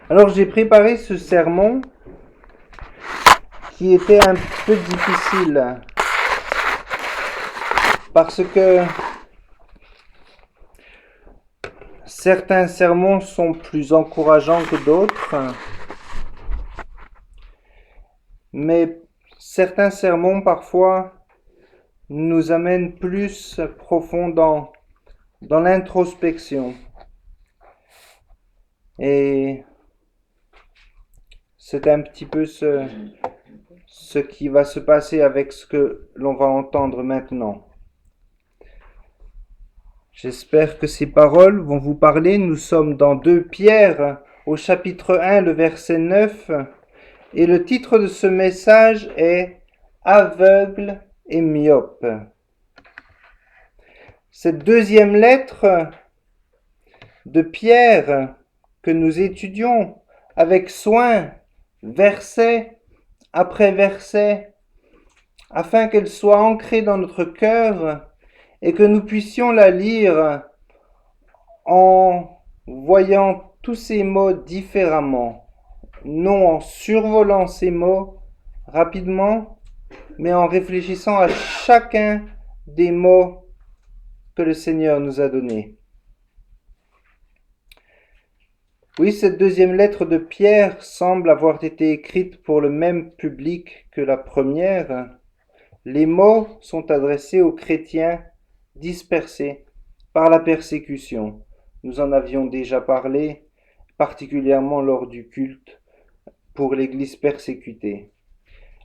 Alors j'ai préparé ce sermon qui était un peu difficile parce que certains sermons sont plus encourageants que d'autres, mais certains sermons parfois nous amènent plus profond dans l'introspection. Et c'est un petit peu ce qui va se passer avec ce que l'on va entendre maintenant. J'espère que ces paroles vont vous parler. Nous sommes dans 2 Pierre, au chapitre 1, le verset 9. Et le titre de ce message est « Aveugle et myope ». Cette deuxième lettre de Pierre que nous étudions avec soin, verset après verset, afin qu'elle soit ancrée dans notre cœur et que nous puissions la lire en voyant tous ces mots différemment, non en survolant ces mots rapidement, mais en réfléchissant à chacun des mots que le Seigneur nous a donnés. Oui, cette deuxième lettre de Pierre semble avoir été écrite pour le même public que la première. Les mots sont adressés aux chrétiens dispersés par la persécution. Nous en avions déjà parlé, particulièrement lors du culte pour l'Église persécutée.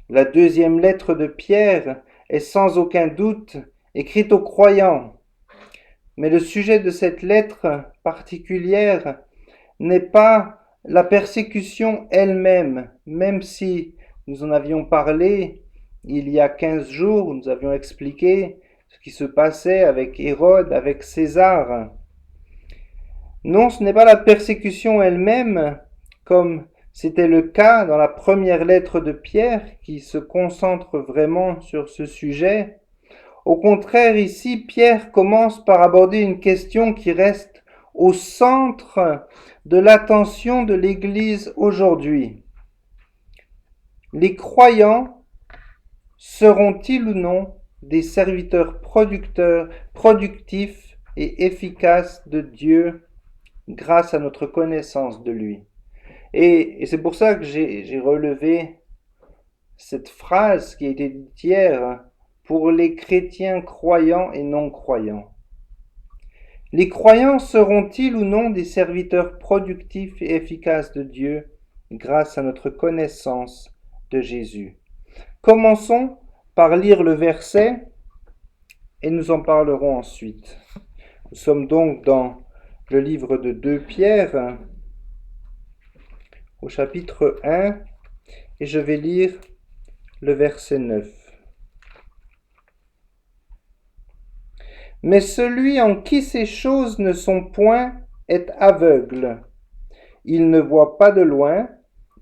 La deuxième lettre de Pierre est sans aucun doute écrite aux croyants. Mais le sujet de cette lettre particulière n'est pas la persécution elle-même, même si nous en avions parlé il y a 15 jours, nous avions expliqué ce qui se passait avec Hérode, avec César. Non, ce n'est pas la persécution elle-même, comme c'était le cas dans la première lettre de Pierre, qui se concentre vraiment sur ce sujet. Au contraire, ici, Pierre commence par aborder une question qui reste au centre de l'attention de l'Église aujourd'hui. Les croyants seront-ils ou non des serviteurs productifs et efficaces de Dieu grâce à notre connaissance de lui? Et c'est pour ça que j'ai relevé cette phrase qui a été dite hier pour les chrétiens croyants et non croyants. Les croyants seront-ils ou non des serviteurs productifs et efficaces de Dieu grâce à notre connaissance de Jésus? Commençons par lire le verset et nous en parlerons ensuite. Nous sommes donc dans le livre de 2 Pierre, au chapitre 1, et je vais lire le verset 9. Mais celui en qui ces choses ne sont point est aveugle. Il ne voit pas de loin,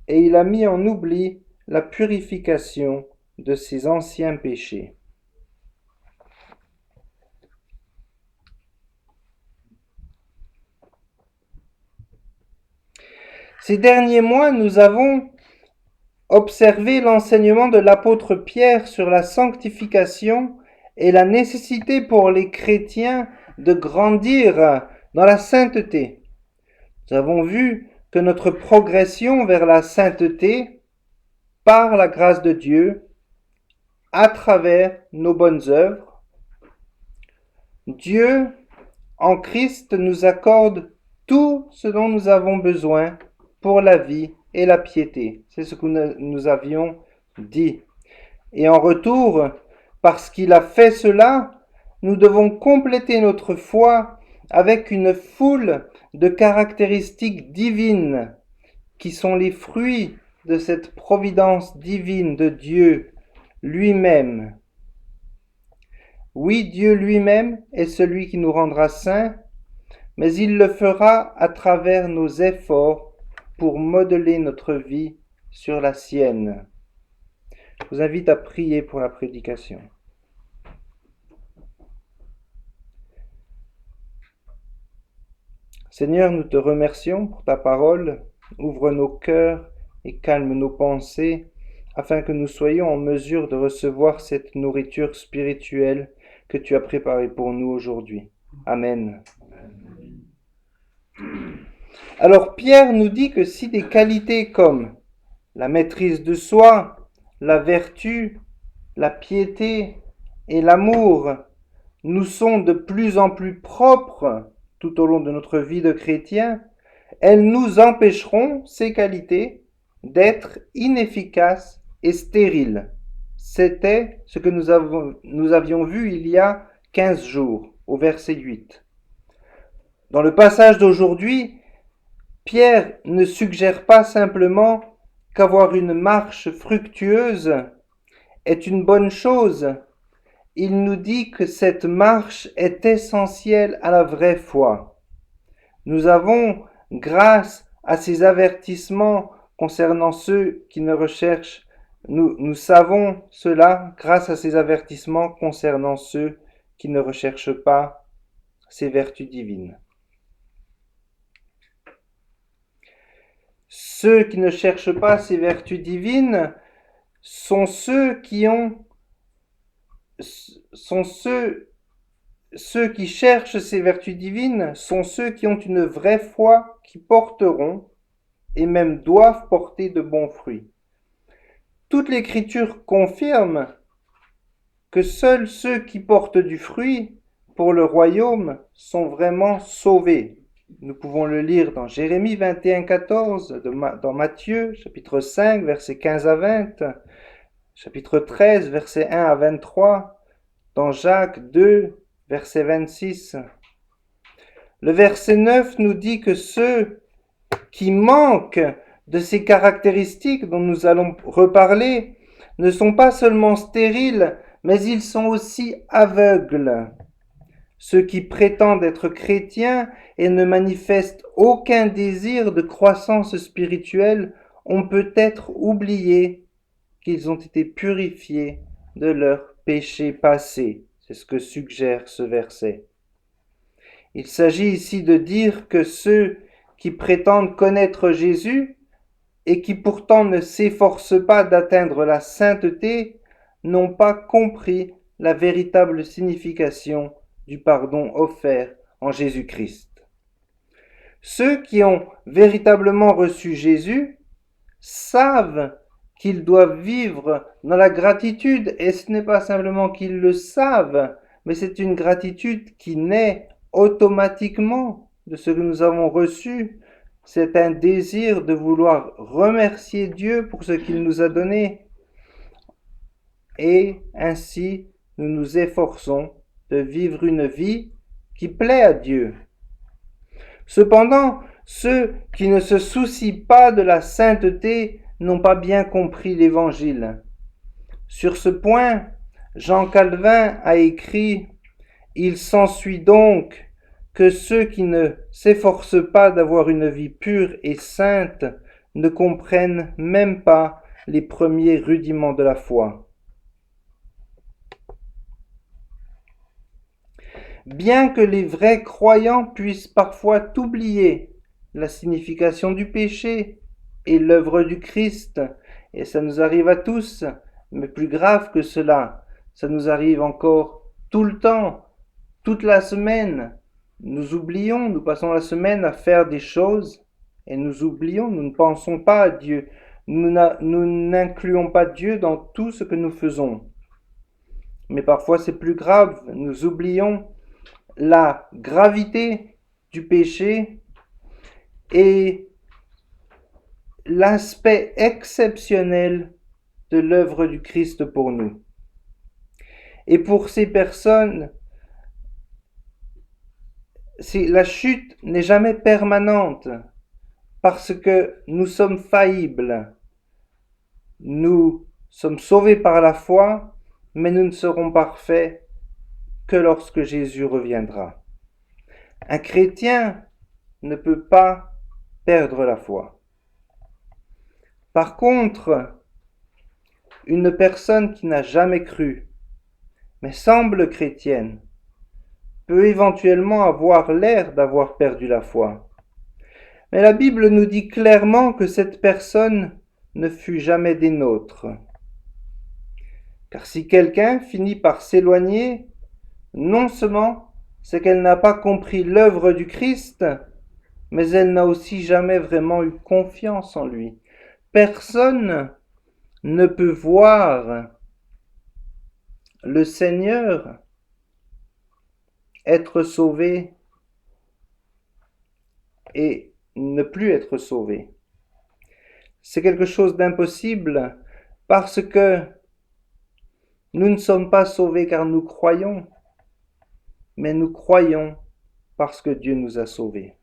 et il a mis en oubli la purification de ses anciens péchés. Ces derniers mois, nous avons observé l'enseignement de l'apôtre Pierre sur la sanctification et la nécessité pour les chrétiens de grandir dans la sainteté. Nous avons vu que notre progression vers la sainteté, par la grâce de Dieu, à travers nos bonnes œuvres, Dieu, en Christ, nous accorde tout ce dont nous avons besoin pour la vie et la piété. C'est ce que nous avions dit. Et en retour, parce qu'il a fait cela, nous devons compléter notre foi avec une foule de caractéristiques divines qui sont les fruits de cette providence divine de Dieu lui-même. Oui, Dieu lui-même est celui qui nous rendra saints, mais il le fera à travers nos efforts pour modeler notre vie sur la sienne. Je vous invite à prier pour la prédication. Seigneur, nous te remercions pour ta parole ouvre nos cœurs et calme nos pensées, afin que nous soyons en mesure de recevoir cette nourriture spirituelle que tu as préparée pour nous aujourd'hui. Amen. Alors Pierre nous dit que si des qualités comme la maîtrise de soi, la vertu, la piété et l'amour nous sont de plus en plus propres tout au long de notre vie de chrétien, elles nous empêcheront, ces qualités, d'être inefficaces et stériles. C'était ce que nous avions vu il y a 15 jours, au verset 8. Dans le passage d'aujourd'hui, Pierre ne suggère pas simplement qu'avoir une marche fructueuse est une bonne chose. Il nous dit que cette marche est essentielle à la vraie foi. Nous avons, grâce à ces avertissements concernant ceux qui ne recherchent, nous savons cela grâce à ces avertissements concernant ceux qui ne recherchent pas ces vertus divines. Ceux qui ne cherchent pas ces vertus divines sont ceux qui cherchent ces vertus divines sont ceux qui ont une vraie foi, qui porteront et même doivent porter de bons fruits. Toute l'Écriture confirme que seuls ceux qui portent du fruit pour le royaume sont vraiment sauvés. Nous pouvons le lire dans Jérémie 21, 14, dans Matthieu, chapitre 5, versets 15 à 20, chapitre 13, versets 1 à 23, dans Jacques 2, verset 26. Le verset 9 nous dit que ceux qui manquent de ces caractéristiques dont nous allons reparler ne sont pas seulement stériles, mais ils sont aussi aveugles. Ceux qui prétendent être chrétiens et ne manifestent aucun désir de croissance spirituelle ont peut-être oublié qu'ils ont été purifiés de leurs péchés passés. C'est ce que suggère ce verset. Il s'agit ici de dire que ceux qui prétendent connaître Jésus et qui pourtant ne s'efforcent pas d'atteindre la sainteté n'ont pas compris la véritable signification du pardon offert en Jésus-Christ. Ceux qui ont véritablement reçu Jésus savent qu'ils doivent vivre dans la gratitude, et ce n'est pas simplement qu'ils le savent, mais c'est une gratitude qui naît automatiquement de ce que nous avons reçu. C'est un désir de vouloir remercier Dieu pour ce qu'il nous a donné. Et ainsi, nous nous efforçons de vivre une vie qui plaît à Dieu. Cependant, ceux qui ne se soucient pas de la sainteté n'ont pas bien compris l'Évangile. Sur ce point, Jean Calvin a écrit « Il s'ensuit donc que ceux qui ne s'efforcent pas d'avoir une vie pure et sainte ne comprennent même pas les premiers rudiments de la foi. » Bien que les vrais croyants puissent parfois oublier la signification du péché et l'œuvre du Christ, et ça nous arrive à tous, mais plus grave que cela, ça nous arrive encore tout le temps, toute la semaine. Nous oublions, nous passons la semaine à faire des choses et nous oublions, nous ne pensons pas à Dieu. Nous n'incluons pas Dieu dans tout ce que nous faisons. Mais parfois c'est plus grave, nous oublions la gravité du péché et l'aspect exceptionnel de l'œuvre du Christ pour nous. Et pour ces personnes, la chute n'est jamais permanente parce que nous sommes faillibles. Nous sommes sauvés par la foi, mais nous ne serons parfaits que lorsque Jésus reviendra. Un chrétien ne peut pas perdre la foi. Par contre, une personne qui n'a jamais cru, mais semble chrétienne, peut éventuellement avoir l'air d'avoir perdu la foi. Mais la Bible nous dit clairement que cette personne ne fut jamais des nôtres. Car si quelqu'un finit par s'éloigner, non seulement c'est qu'elle n'a pas compris l'œuvre du Christ, mais elle n'a aussi jamais vraiment eu confiance en lui. Personne ne peut voir le Seigneur être sauvé et ne plus être sauvé. C'est quelque chose d'impossible parce que nous ne sommes pas sauvés car nous croyons, mais nous croyons parce que Dieu nous a sauvés.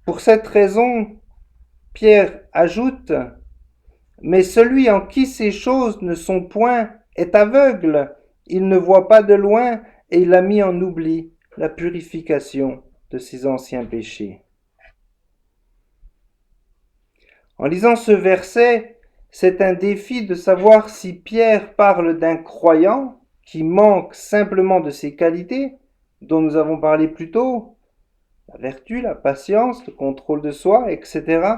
Pour cette raison, Pierre ajoute, « Mais celui en qui ces choses ne sont point est aveugle, il ne voit pas de loin et il a mis en oubli la purification de ses anciens péchés. » En lisant ce verset, c'est un défi de savoir si Pierre parle d'un croyant qui manque simplement de ses qualités, dont nous avons parlé plus tôt, la vertu, la patience, le contrôle de soi, etc.,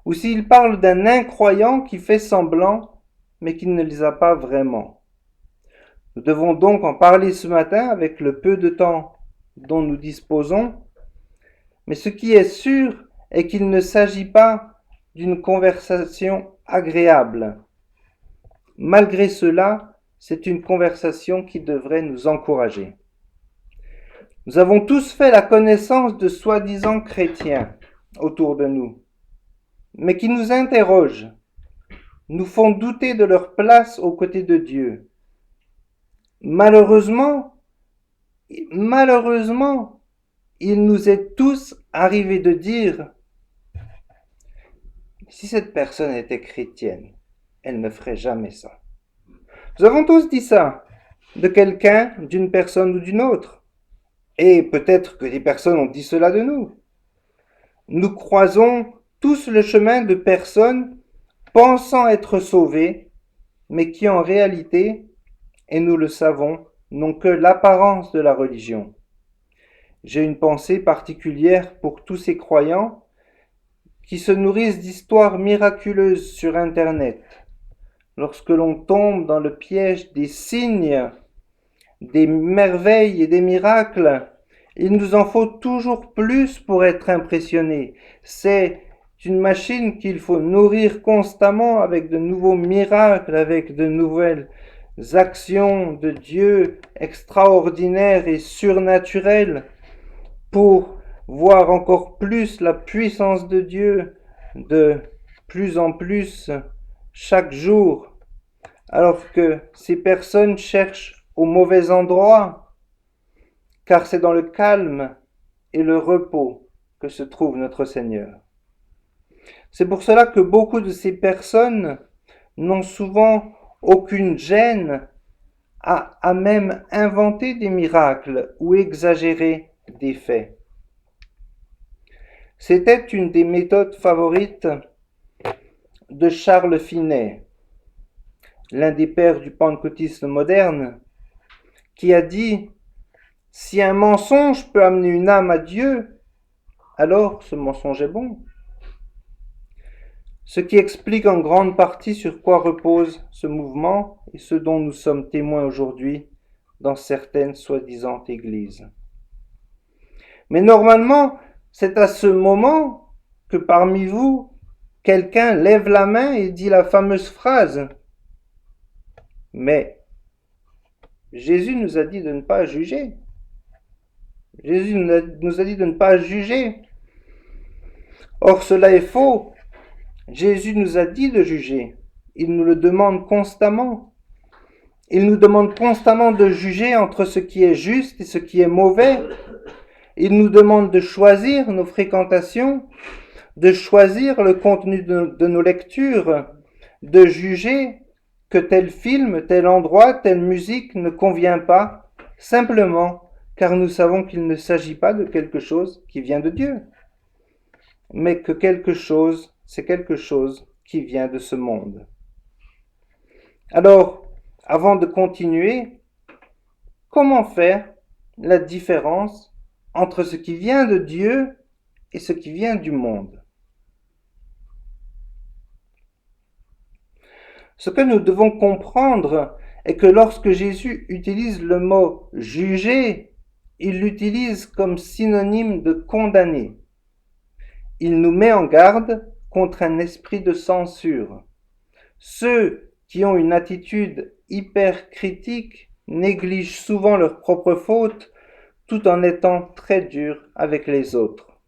ou s'il parle d'un incroyant qui fait semblant, mais qui ne les a pas vraiment. Nous devons donc en parler ce matin avec le peu de temps dont nous disposons, mais ce qui est sûr est qu'il ne s'agit pas d'une conversation agréable. Malgré cela, c'est une conversation qui devrait nous encourager. Nous avons tous fait la connaissance de soi-disant chrétiens autour de nous, mais qui nous interrogent, nous font douter de leur place aux côtés de Dieu. Malheureusement, il nous est tous arrivé de dire, si cette personne était chrétienne, elle ne ferait jamais ça. Nous avons tous dit ça, de quelqu'un, d'une personne ou d'une autre. Et peut-être que des personnes ont dit cela de nous. Nous croisons tous le chemin de personnes pensant être sauvées, mais qui en réalité, et nous le savons, n'ont que l'apparence de la religion. J'ai une pensée particulière pour tous ces croyants qui se nourrissent d'histoires miraculeuses sur Internet. Lorsque l'on tombe dans le piège des signes, des merveilles et des miracles, il nous en faut toujours plus pour être impressionnés. C'est une machine qu'il faut nourrir constamment avec de nouveaux miracles, avec de nouvelles actions de Dieu extraordinaires et surnaturelles pour voir encore plus la puissance de Dieu de plus en plus chaque jour, alors que ces personnes cherchent au mauvais endroit, car c'est dans le calme et le repos que se trouve notre Seigneur. C'est pour cela que beaucoup de ces personnes n'ont souvent aucune gêne à même inventer des miracles ou exagérer des faits. C'était une des méthodes favorites de Charles Finet, l'un des pères du pentecôtisme moderne, qui a dit « Si un mensonge peut amener une âme à Dieu, alors ce mensonge est bon. » Ce qui explique en grande partie sur quoi repose ce mouvement et ce dont nous sommes témoins aujourd'hui dans certaines soi-disant églises. Mais normalement, c'est à ce moment que parmi vous, quelqu'un lève la main et dit la fameuse phrase « Mais Jésus nous a dit de ne pas juger. Jésus nous a dit de ne pas juger. Or, cela est faux. Jésus nous a dit de juger. Il nous le demande constamment. Il nous demande constamment de juger entre ce qui est juste et ce qui est mauvais. Il nous demande de choisir nos fréquentations, de choisir le contenu de nos lectures, de juger que tel film, tel endroit, telle musique ne convient pas, simplement car nous savons qu'il ne s'agit pas de quelque chose qui vient de Dieu, mais que c'est quelque chose qui vient de ce monde. Alors, avant de continuer, comment faire la différence entre ce qui vient de Dieu et ce qui vient du monde. Ce que nous devons comprendre est que lorsque Jésus utilise le mot juger, il l'utilise comme synonyme de condamner. Il nous met en garde contre un esprit de censure. Ceux qui ont une attitude hyper critique négligent souvent leurs propres fautes tout en étant très durs avec les autres.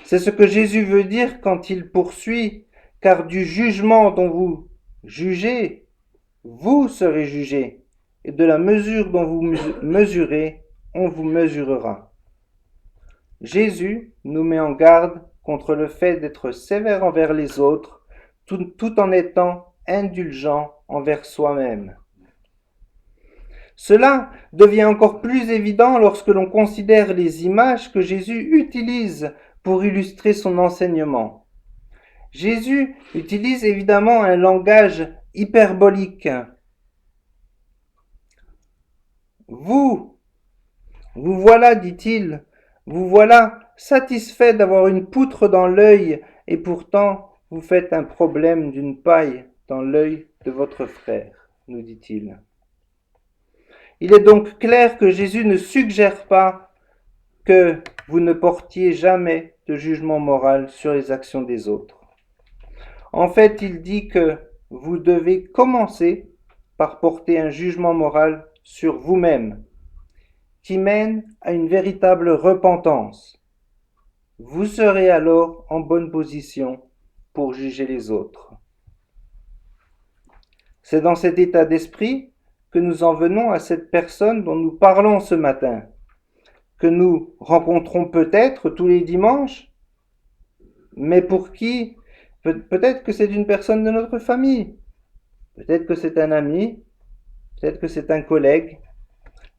C'est ce que Jésus veut dire quand il poursuit, car du jugement dont vous jugez, vous serez jugés, et de la mesure dont vous mesurez, on vous mesurera. Jésus nous met en garde contre le fait d'être sévère envers les autres, tout en étant indulgent envers soi-même. Cela devient encore plus évident lorsque l'on considère les images que Jésus utilise pour illustrer son enseignement. Jésus utilise évidemment un langage hyperbolique. Vous voilà, dit-il, vous voilà satisfait d'avoir une poutre dans l'œil et pourtant vous faites un problème d'une paille dans l'œil de votre frère, nous dit-il. Il est donc clair que Jésus ne suggère pas que vous ne portiez jamais de jugement moral sur les actions des autres. En fait, il dit que vous devez commencer par porter un jugement moral sur vous-même, qui mène à une véritable repentance. Vous serez alors en bonne position pour juger les autres. C'est dans cet état d'esprit que nous en venons à cette personne dont nous parlons ce matin, que nous rencontrons peut-être tous les dimanches, mais pour qui peut-être que c'est une personne de notre famille, peut-être que c'est un ami, peut-être que c'est un collègue,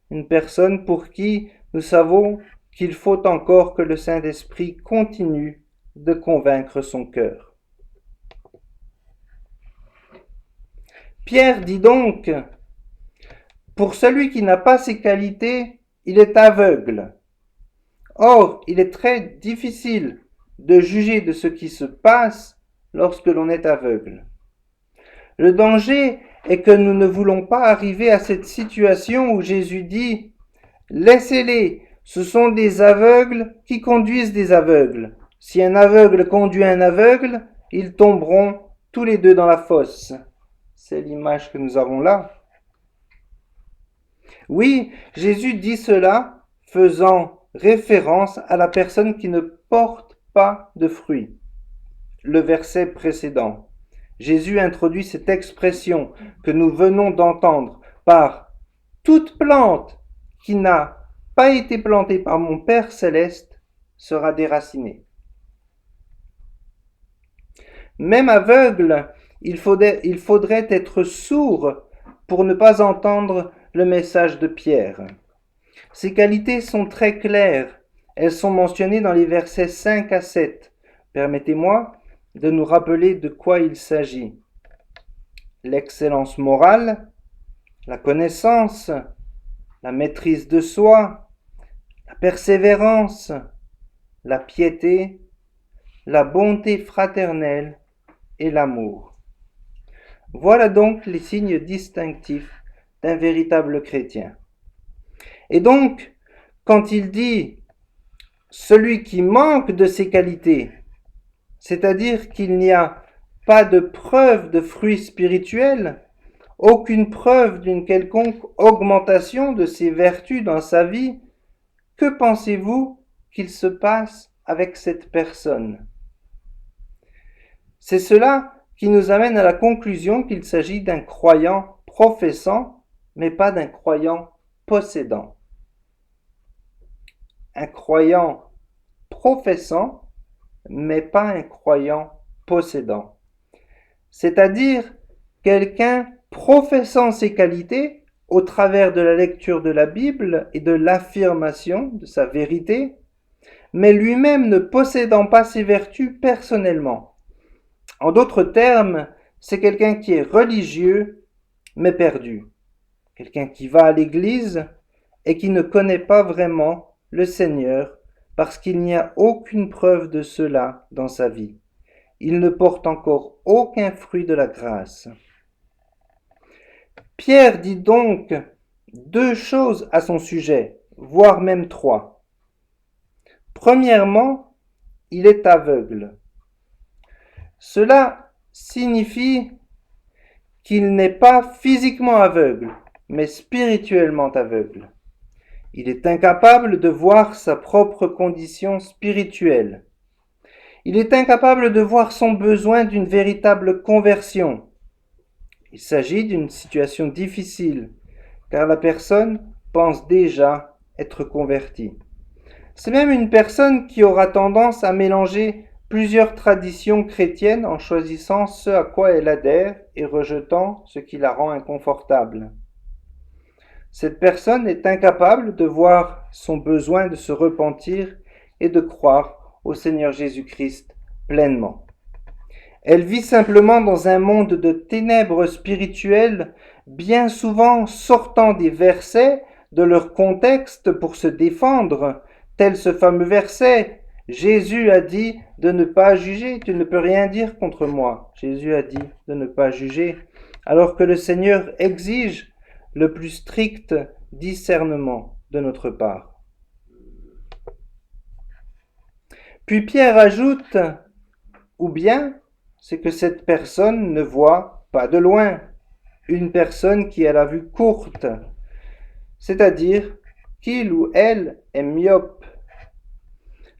une personne pour qui nous savons qu'il faut encore que le Saint-Esprit continue de convaincre son cœur. Pierre dit donc, pour celui qui n'a pas ces qualités, il est aveugle. Or, il est très difficile de juger de ce qui se passe lorsque l'on est aveugle. Le danger est que nous ne voulons pas arriver à cette situation où Jésus dit « Laissez-les, ce sont des aveugles qui conduisent des aveugles. Si un aveugle conduit un aveugle, ils tomberont tous les deux dans la fosse. » C'est l'image que nous avons là. Oui, Jésus dit cela faisant référence à la personne qui ne porte pas de fruits. Le verset précédent. Jésus introduit cette expression que nous venons d'entendre par toute plante qui n'a pas été plantée par mon Père céleste sera déracinée. Même aveugle, il faudrait être sourd pour ne pas entendre le message de Pierre. Ces qualités sont très claires. Elles sont mentionnées dans les versets 5 à 7. Permettez-moi de nous rappeler de quoi il s'agit. L'excellence morale, la connaissance, la maîtrise de soi, la persévérance, la piété, la bonté fraternelle et l'amour. Voilà donc les signes distinctifs d'un véritable chrétien. Et donc, quand il dit « celui qui manque de ces qualités », c'est-à-dire qu'il n'y a pas de preuve de fruits spirituels, aucune preuve d'une quelconque augmentation de ses vertus dans sa vie, que pensez-vous qu'il se passe avec cette personne ? C'est cela qui nous amène à la conclusion qu'il s'agit d'un croyant professant, mais pas d'un croyant possédant. Un croyant professant, mais pas un croyant possédant. C'est-à-dire quelqu'un professant ses qualités au travers de la lecture de la Bible et de l'affirmation de sa vérité, mais lui-même ne possédant pas ses vertus personnellement. En d'autres termes, c'est quelqu'un qui est religieux, mais perdu. Quelqu'un qui va à l'église et qui ne connaît pas vraiment le Seigneur parce qu'il n'y a aucune preuve de cela dans sa vie. Il ne porte encore aucun fruit de la grâce. Pierre dit donc 2 choses à son sujet, voire même 3. Premièrement, il est aveugle. Cela signifie qu'il n'est pas physiquement aveugle, mais spirituellement aveugle. Il est incapable de voir sa propre condition spirituelle. Il est incapable de voir son besoin d'une véritable conversion. Il s'agit d'une situation difficile, car la personne pense déjà être convertie. C'est même une personne qui aura tendance à mélanger plusieurs traditions chrétiennes en choisissant ce à quoi elle adhère et rejetant ce qui la rend inconfortable. Cette personne est incapable de voir son besoin de se repentir et de croire au Seigneur Jésus-Christ pleinement. Elle vit simplement dans un monde de ténèbres spirituelles, bien souvent sortant des versets de leur contexte pour se défendre, tel ce fameux verset. Jésus a dit de ne pas juger, tu ne peux rien dire contre moi. Jésus a dit de ne pas juger, alors que le Seigneur exige le plus strict discernement de notre part. Puis Pierre ajoute, ou bien c'est que cette personne ne voit pas de loin, une personne qui a la vue courte, c'est-à-dire qu'il ou elle est myope,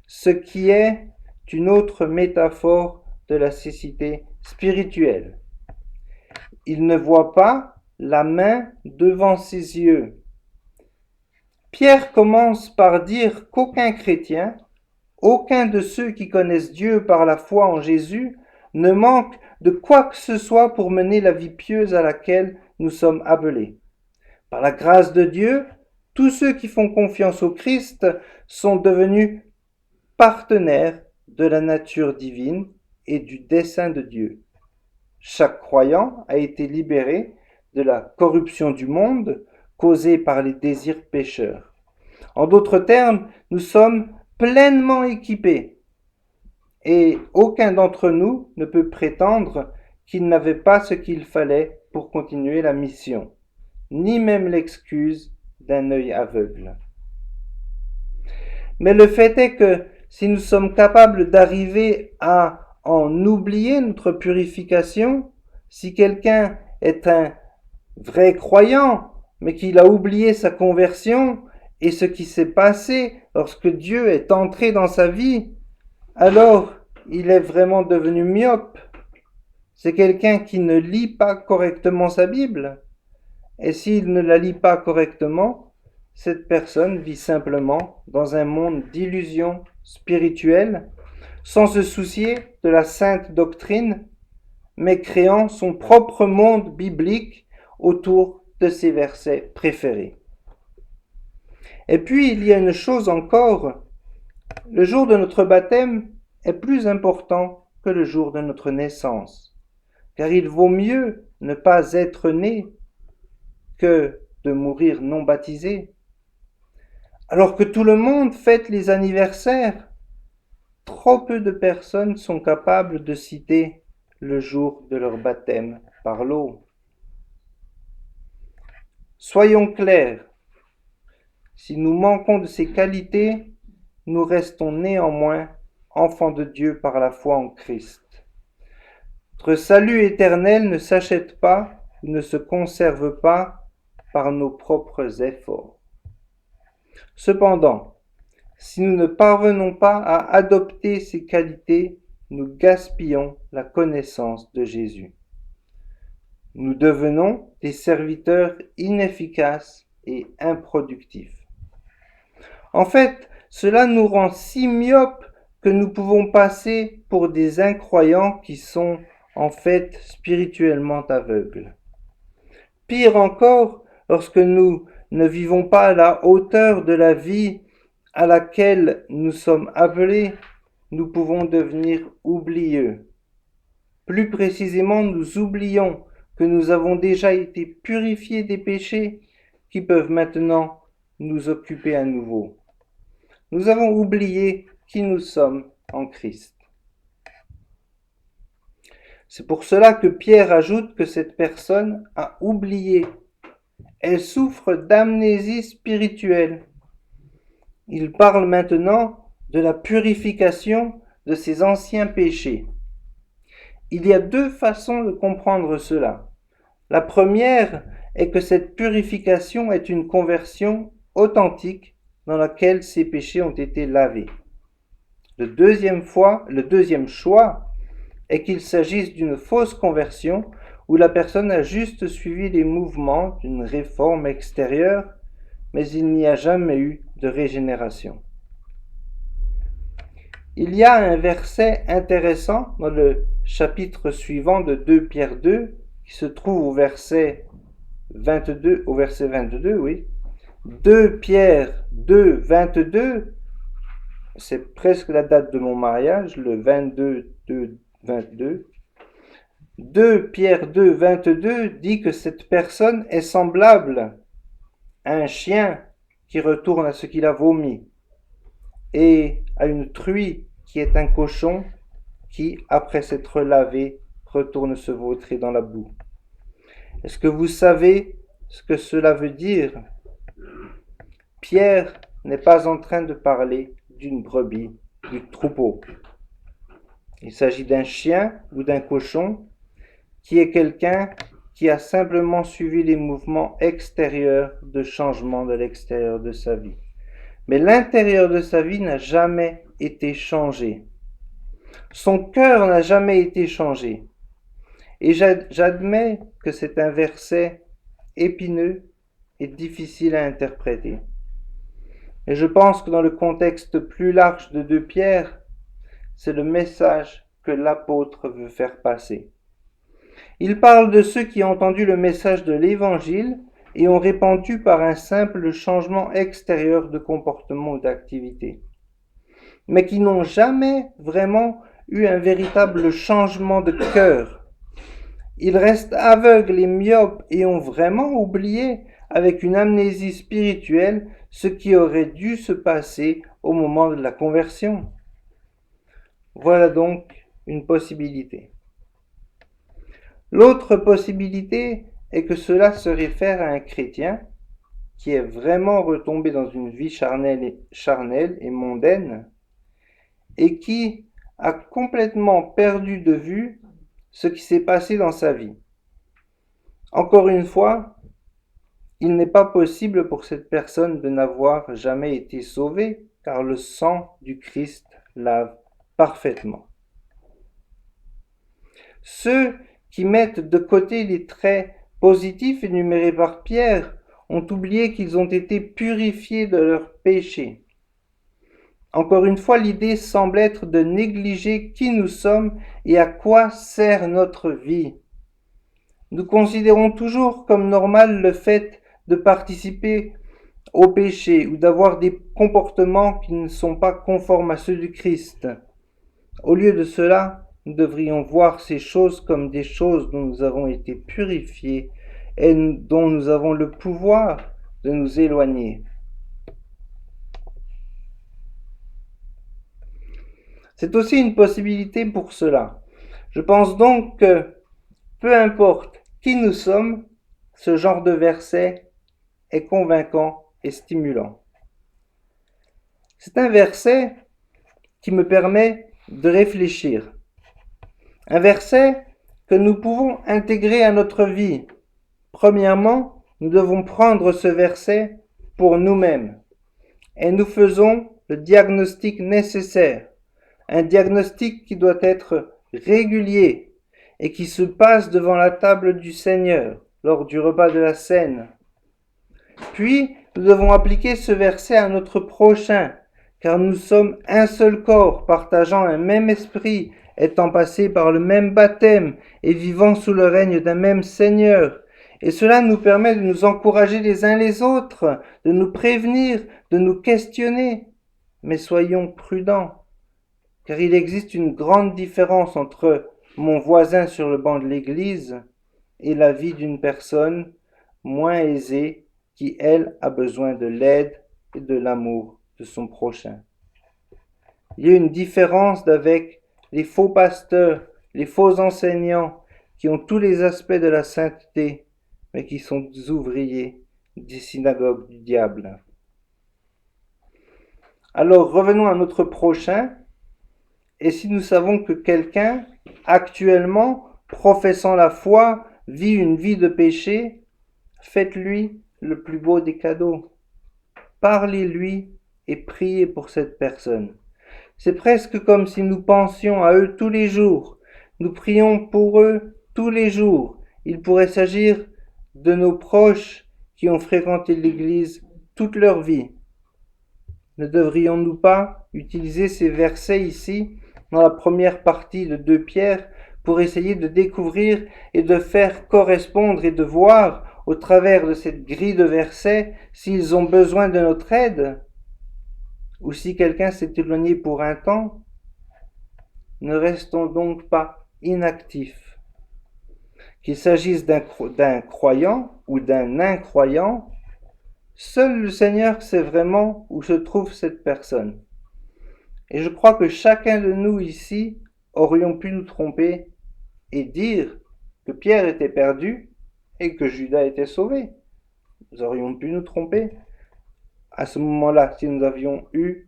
ce qui est une autre métaphore de la cécité spirituelle. Il ne voit pas la main devant ses yeux. Pierre commence par dire qu'aucun chrétien, aucun de ceux qui connaissent Dieu par la foi en Jésus, ne manque de quoi que ce soit pour mener la vie pieuse à laquelle nous sommes appelés. Par la grâce de Dieu, tous ceux qui font confiance au Christ sont devenus partenaires de la nature divine et du dessein de Dieu. Chaque croyant a été libéré de la corruption du monde causée par les désirs pécheurs. En d'autres termes, nous sommes pleinement équipés et aucun d'entre nous ne peut prétendre qu'il n'avait pas ce qu'il fallait pour continuer la mission, ni même l'excuse d'un œil aveugle. Mais le fait est que si nous sommes capables d'arriver à en oublier notre purification, si quelqu'un est un vrai croyant, mais qu'il a oublié sa conversion et ce qui s'est passé lorsque Dieu est entré dans sa vie, alors il est vraiment devenu myope. C'est quelqu'un qui ne lit pas correctement sa Bible. Et s'il ne la lit pas correctement, cette personne vit simplement dans un monde d'illusions spirituelles, sans se soucier de la sainte doctrine, mais créant son propre monde biblique autour de ses versets préférés. Et puis, il y a une chose encore, le jour de notre baptême est plus important que le jour de notre naissance, car il vaut mieux ne pas être né que de mourir non baptisé. Alors que tout le monde fête les anniversaires, trop peu de personnes sont capables de citer le jour de leur baptême par l'eau. Soyons clairs, si nous manquons de ces qualités, nous restons néanmoins enfants de Dieu par la foi en Christ. Notre salut éternel ne s'achète pas ou ne se conserve pas par nos propres efforts. Cependant, si nous ne parvenons pas à adopter ces qualités, nous gaspillons la connaissance de Jésus. Nous devenons des serviteurs inefficaces et improductifs. En fait, cela nous rend si myopes que nous pouvons passer pour des incroyants qui sont en fait spirituellement aveugles. Pire encore, lorsque nous ne vivons pas à la hauteur de la vie à laquelle nous sommes appelés, nous pouvons devenir oublieux. Plus précisément, nous oublions que nous avons déjà été purifiés des péchés qui peuvent maintenant nous occuper à nouveau. Nous avons oublié qui nous sommes en Christ. C'est pour cela que Pierre ajoute que cette personne a oublié. Elle souffre d'amnésie spirituelle. Il parle maintenant de la purification de ses anciens péchés. Il y a deux façons de comprendre cela. La première est que cette purification est une conversion authentique dans laquelle ses péchés ont été lavés. Le deuxième choix est qu'il s'agisse d'une fausse conversion où la personne a juste suivi les mouvements d'une réforme extérieure, mais il n'y a jamais eu de régénération. Il y a un verset intéressant dans le chapitre suivant de 2 Pierre 2 qui se trouve au verset 22, oui. 2 Pierre 2, 22, c'est presque la date de mon mariage, le 22, 2, 22. 2 Pierre 2, 22 dit que cette personne est semblable à un chien qui retourne à ce qu'il a vomi et à une truie qui est un cochon qui, après s'être lavé, retourne se vautrer dans la boue. Est-ce que vous savez ce que cela veut dire? Pierre n'est pas en train de parler d'une brebis, du troupeau. Il s'agit d'un chien ou d'un cochon qui est quelqu'un qui a simplement suivi les mouvements extérieurs de changement de l'extérieur de sa vie. Mais l'intérieur de sa vie n'a jamais été changé. Son cœur n'a jamais été changé. Et j'admets que c'est un verset épineux et difficile à interpréter. Et je pense que dans le contexte plus large de 2 Pierre, c'est le message que l'apôtre veut faire passer. Il parle de ceux qui ont entendu le message de l'Évangile et ont répandu par un simple changement extérieur de comportement ou d'activité, mais qui n'ont jamais vraiment eu un véritable changement de cœur. Ils restent aveugles et myopes et ont vraiment oublié, avec une amnésie spirituelle, ce qui aurait dû se passer au moment de la conversion. Voilà donc une possibilité. L'autre possibilité est que cela se réfère à un chrétien qui est vraiment retombé dans une vie charnelle et mondaine et qui a complètement perdu de vue ce qui s'est passé dans sa vie. Encore une fois, il n'est pas possible pour cette personne de n'avoir jamais été sauvée, car le sang du Christ lave parfaitement. Ceux qui mettent de côté les traits positifs énumérés par Pierre ont oublié qu'ils ont été purifiés de leurs péchés. Encore une fois, l'idée semble être de négliger qui nous sommes et à quoi sert notre vie. Nous considérons toujours comme normal le fait de participer au péché ou d'avoir des comportements qui ne sont pas conformes à ceux du Christ. Au lieu de cela, nous devrions voir ces choses comme des choses dont nous avons été purifiés et dont nous avons le pouvoir de nous éloigner. C'est aussi une possibilité pour cela. Je pense donc que, peu importe qui nous sommes, ce genre de verset est convaincant et stimulant. C'est un verset qui me permet de réfléchir. Un verset que nous pouvons intégrer à notre vie. Premièrement, nous devons prendre ce verset pour nous-mêmes et nous faisons le diagnostic nécessaire. Un diagnostic qui doit être régulier et qui se passe devant la table du Seigneur lors du repas de la Cène. Puis, nous devons appliquer ce verset à notre prochain, car nous sommes un seul corps, partageant un même esprit, étant passés par le même baptême et vivant sous le règne d'un même Seigneur. Et cela nous permet de nous encourager les uns les autres, de nous prévenir, de nous questionner. Mais soyons prudents, car il existe une grande différence entre mon voisin sur le banc de l'église et la vie d'une personne moins aisée qui, elle, a besoin de l'aide et de l'amour de son prochain. Il y a une différence avec les faux pasteurs, les faux enseignants qui ont tous les aspects de la sainteté, mais qui sont des ouvriers des synagogues du diable. Alors revenons à notre prochain. Et si nous savons que quelqu'un, actuellement, professant la foi, vit une vie de péché, faites-lui le plus beau des cadeaux. Parlez-lui et priez pour cette personne. C'est presque comme si nous pensions à eux tous les jours. Nous prions pour eux tous les jours. Il pourrait s'agir de nos proches qui ont fréquenté l'Église toute leur vie. Ne devrions-nous pas utiliser ces versets ici, dans la première partie de 2 Pierre, pour essayer de découvrir et de faire correspondre et de voir, au travers de cette grille de versets, s'ils ont besoin de notre aide, ou si quelqu'un s'est éloigné pour un temps? Ne restons donc pas inactifs. Qu'il s'agisse d'un croyant ou d'un incroyant, seul le Seigneur sait vraiment où se trouve cette personne. Et je crois que chacun de nous ici aurions pu nous tromper et dire que Pierre était perdu et que Judas était sauvé. Nous aurions pu nous tromper à ce moment-là si nous avions eu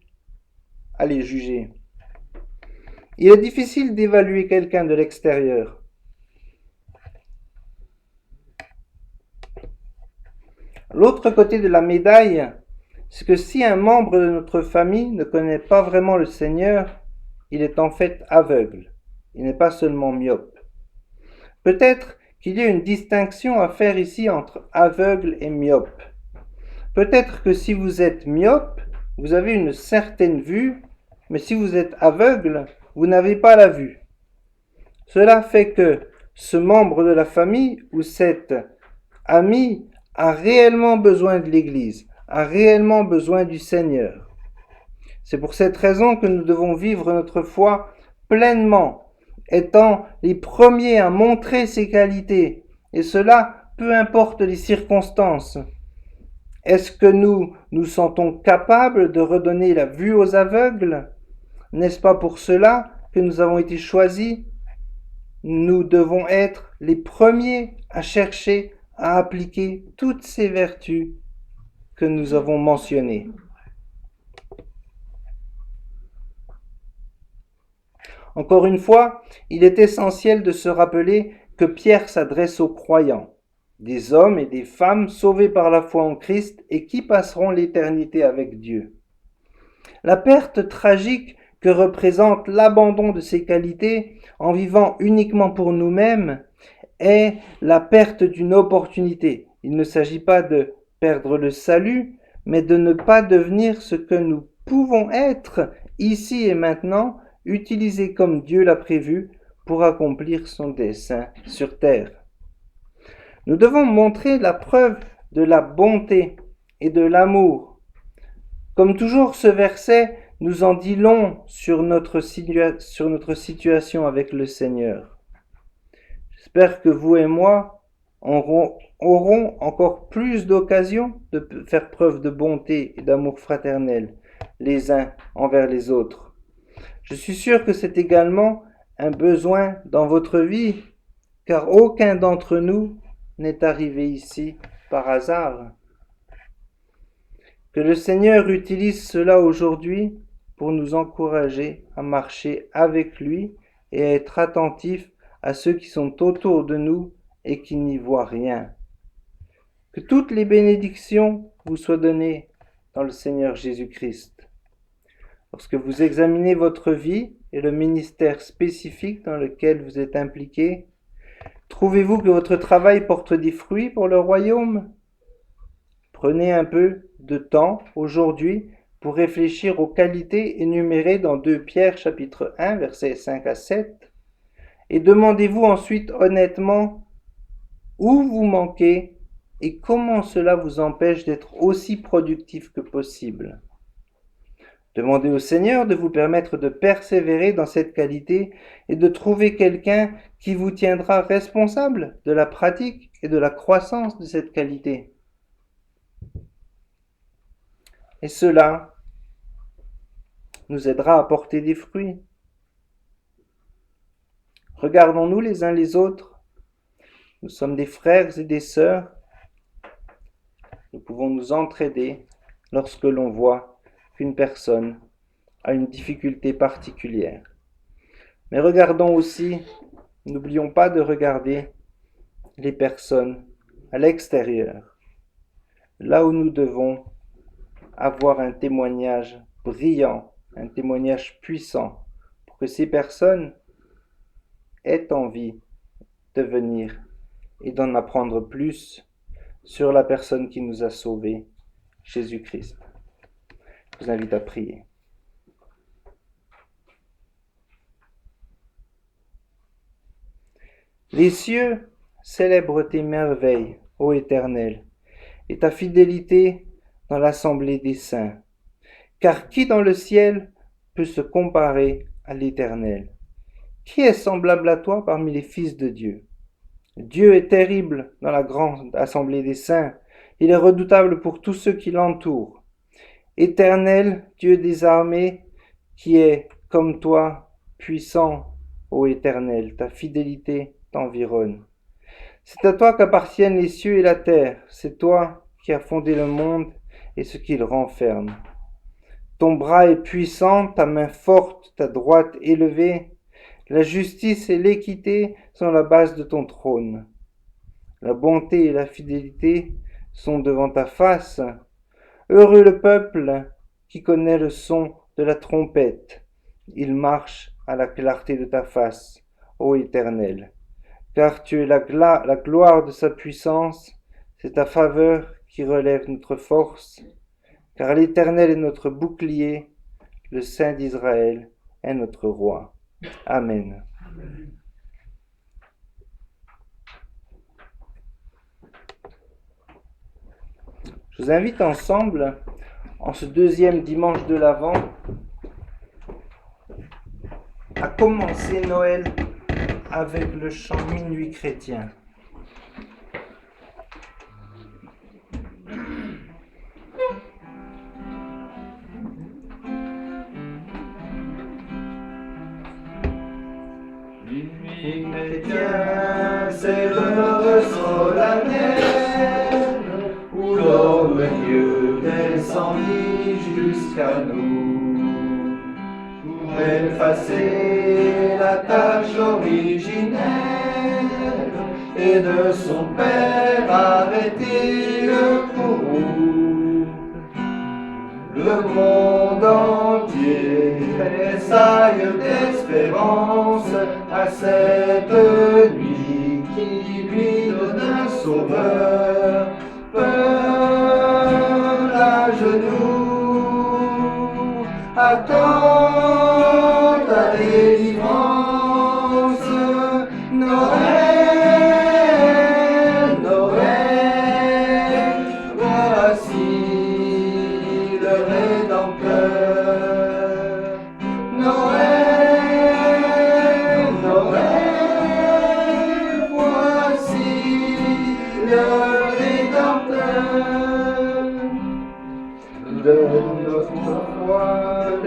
à les juger. Il est difficile d'évaluer quelqu'un de l'extérieur. L'autre côté de la médaille, c'est que si un membre de notre famille ne connaît pas vraiment le Seigneur, il est en fait aveugle. Il n'est pas seulement myope. Peut-être qu'il y a une distinction à faire ici entre aveugle et myope. Peut-être que si vous êtes myope, vous avez une certaine vue, mais si vous êtes aveugle, vous n'avez pas la vue. Cela fait que ce membre de la famille ou cet ami a réellement besoin de l'Église, a réellement besoin du Seigneur. C'est pour cette raison que nous devons vivre notre foi pleinement, étant les premiers à montrer ses qualités, et cela peu importe les circonstances. Est-ce que nous nous sentons capables de redonner la vue aux aveugles? N'est-ce pas pour cela que nous avons été choisis? Nous devons être les premiers à chercher à appliquer toutes ces vertus que nous avons mentionnées. Encore une fois, il est essentiel de se rappeler que Pierre s'adresse aux croyants, des hommes et des femmes sauvés par la foi en Christ et qui passeront l'éternité avec Dieu. La perte tragique que représente l'abandon de ces qualités en vivant uniquement pour nous-mêmes est la perte d'une opportunité. Il ne s'agit pas de perdre le salut, mais de ne pas devenir ce que nous pouvons être ici et maintenant, utilisés comme Dieu l'a prévu pour accomplir son dessein sur terre. Nous devons montrer la preuve de la bonté et de l'amour. Comme toujours, ce verset nous en dit long sur notre situation avec le Seigneur. J'espère que vous et moi aurons encore plus d'occasions de faire preuve de bonté et d'amour fraternel les uns envers les autres. Je suis sûr que c'est également un besoin dans votre vie, car aucun d'entre nous n'est arrivé ici par hasard. Que le Seigneur utilise cela aujourd'hui pour nous encourager à marcher avec lui et à être attentifs à ceux qui sont autour de nous et qui n'y voient rien. Que toutes les bénédictions vous soient données dans le Seigneur Jésus-Christ. Lorsque vous examinez votre vie et le ministère spécifique dans lequel vous êtes impliqué, trouvez-vous que votre travail porte des fruits pour le royaume? Prenez un peu de temps aujourd'hui pour réfléchir aux qualités énumérées dans 2 Pierre chapitre 1 versets 5 à 7 et demandez-vous ensuite honnêtement où vous manquez et comment cela vous empêche d'être aussi productif que possible. Demandez au Seigneur de vous permettre de persévérer dans cette qualité et de trouver quelqu'un qui vous tiendra responsable de la pratique et de la croissance de cette qualité. Et cela nous aidera à porter des fruits. Regardons-nous les uns les autres. Nous sommes des frères et des sœurs. Nous pouvons nous entraider lorsque l'on voit qu'une personne a une difficulté particulière. Mais regardons aussi, n'oublions pas de regarder les personnes à l'extérieur, là où nous devons avoir un témoignage brillant, un témoignage puissant, pour que ces personnes aient envie de venir et d'en apprendre plus sur la personne qui nous a sauvés, Jésus-Christ. Je vous invite à prier. Les cieux célèbrent tes merveilles, ô Éternel, et ta fidélité dans l'assemblée des saints. Car qui dans le ciel peut se comparer à l'Éternel? Qui est semblable à toi parmi les fils de Dieu? Dieu est terrible dans la grande assemblée des saints. Il est redoutable pour tous ceux qui l'entourent. Éternel, Dieu des armées, qui est comme toi, puissant, ô Éternel, ta fidélité t'environne. C'est à toi qu'appartiennent les cieux et la terre. C'est toi qui as fondé le monde et ce qu'il renferme. Ton bras est puissant, ta main forte, ta droite élevée. La justice et l'équité sont la base de ton trône. La bonté et la fidélité sont devant ta face. Heureux le peuple qui connaît le son de la trompette. Il marche à la clarté de ta face, ô Éternel. Car tu es la gloire de sa puissance, c'est ta faveur qui relève notre force. Car l'Éternel est notre bouclier, le Saint d'Israël est notre roi. Amen. Je vous invite ensemble, en ce deuxième dimanche de l'Avent, à commencer Noël avec le chant Minuit chrétien. Minuit chrétien, c'est l'heure solennelle où l'homme Dieu descendit jusqu'à nous pour effacer la tâche originelle et de son Père arrêter le courroux. Le monde entier tressaille d'espérance à cette nuit qui lui donne un sauveur. Peuple à genoux, attends ta délivrance. Noël, Noël, voici le Rédempteur. Noël, Noël, voici le Rédempteur. De notre foi,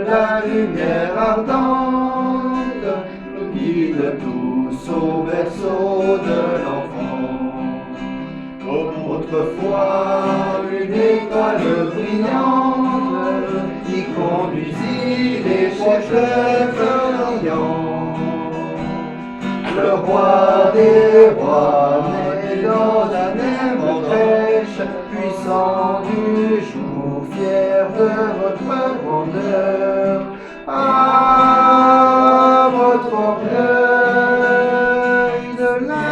la lumière ardente nous guide tous au berceau de l'enfant. Comme autrefois, une étoile brillante qui conduisit les chefs d'Orient. Le roi des rois naît dans la même crèche, puissant du jour, fier de votre grandeur. Ah, votre orgueil de l'un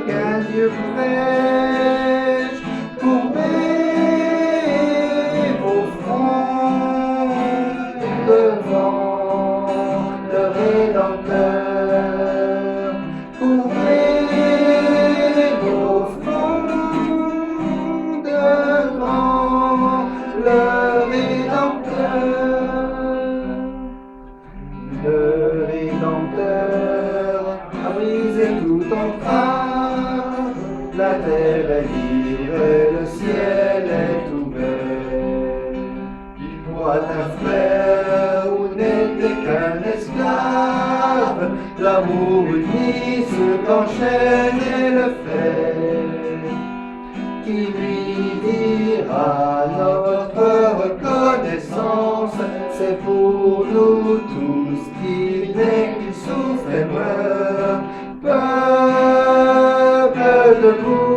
qu'un Dieu prêche, courbez vos fronts devant le Rédempteur. Courbez vos fronts devant le l'amour unit ce qu'enchaîne et le fait, qui lui dira notre reconnaissance, c'est pour nous tous qui naît, qui souffre et meurt, peuple debout.